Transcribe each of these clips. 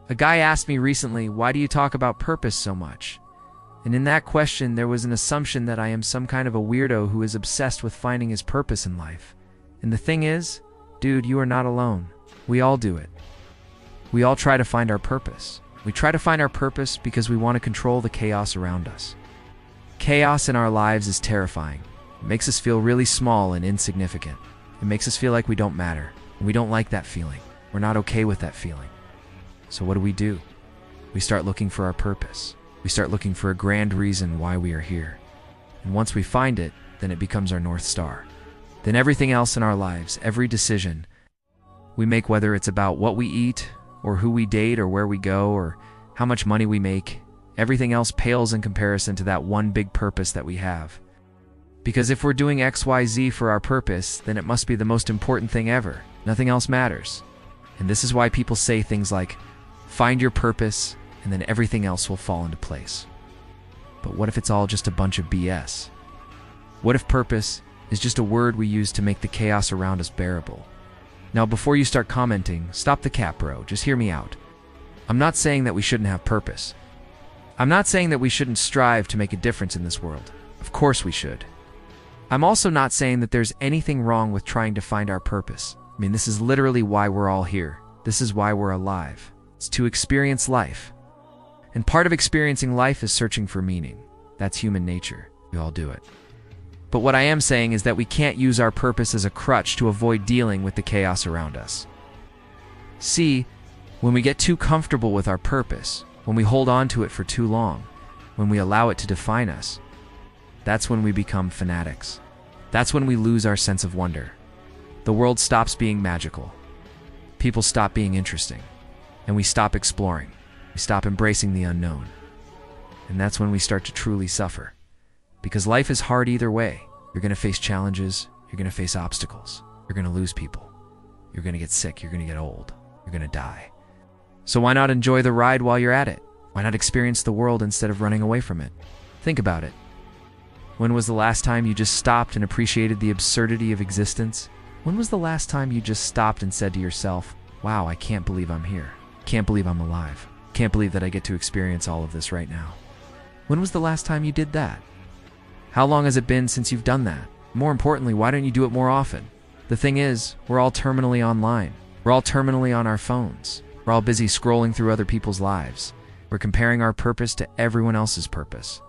A guy asked me recently, why do you talk about purpose so much? And in that question, there was an assumption that I am some kind of a weirdo who is obsessed with finding his purpose in life. And the thing is, dude, you are not alone. We all do it. We all try to find our purpose. We try to find our purpose because we want to control the chaos around us. Chaos in our lives is terrifying. It makes us feel really small and insignificant. It makes us feel like we don't matter. And we don't like that feeling. We're not okay with that feeling. So what do? We start looking for our purpose. We start looking for a grand reason why we are here. And once we find it, then it becomes our North Star. Then everything else in our lives, every decision we make, whether it's about what we eat, or who we date, or where we go, or how much money we make, everything else pales in comparison to that one big purpose that we have. Because if we're doing XYZ for our purpose, then it must be the most important thing ever. Nothing else matters. And this is why people say things like, find your purpose, and then everything else will fall into place. But what if it's all just a bunch of BS? What if purpose is just a word we use to make the chaos around us bearable? Now, before you start commenting, stop the cap, bro. Just hear me out. I'm not saying that we shouldn't have purpose. I'm not saying that we shouldn't strive to make a difference in this world. Of course we should. I'm also not saying that there's anything wrong with trying to find our purpose. I mean, this is literally why we're all here. This is why we're alive. It's to experience life. And part of experiencing life is searching for meaning. That's human nature. We all do it. But what I am saying is that we can't use our purpose as a crutch to avoid dealing with the chaos around us. See, when we get too comfortable with our purpose, when we hold on to it for too long, when we allow it to define us, that's when we become fanatics. That's when we lose our sense of wonder. The world stops being magical. People stop being interesting. And we stop exploring. We stop embracing the unknown. And that's when we start to truly suffer. Because life is hard either way. You're going to face challenges. You're going to face obstacles. You're going to lose people. You're going to get sick. You're going to get old. You're going to die. So why not enjoy the ride while you're at it? Why not experience the world instead of running away from it? Think about it. When was the last time you just stopped and appreciated the absurdity of existence? When was the last time you just stopped and said to yourself, wow, I can't believe I'm here. Can't believe I'm alive. Can't believe that I get to experience all of this right now. When was the last time you did that? How long has it been since you've done that? More importantly, why don't you do it more often? The thing is, we're all terminally online. We're all terminally on our phones. We're all busy scrolling through other people's lives. We're comparing our purpose to everyone else's purpose.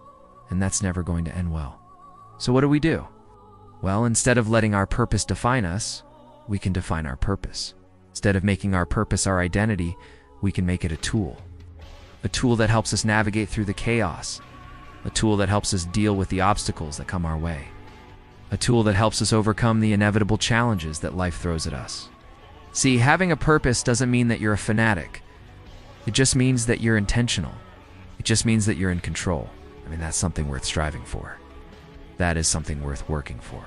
And that's never going to end well. So what do? Well, instead of letting our purpose define us, we can define our purpose. Instead of making our purpose our identity, we can make it a tool. A tool that helps us navigate through the chaos. A tool that helps us deal with the obstacles that come our way. A tool that helps us overcome the inevitable challenges that life throws at us. See, having a purpose doesn't mean that you're a fanatic. It just means that you're intentional. It just means that you're in control. I mean, that's something worth striving for. That is something worth working for.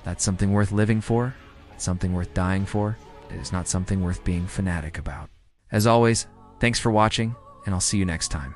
That's something worth living for. It's something worth dying for. It is not something worth being fanatic about. As always, thanks for watching, and I'll see you next time.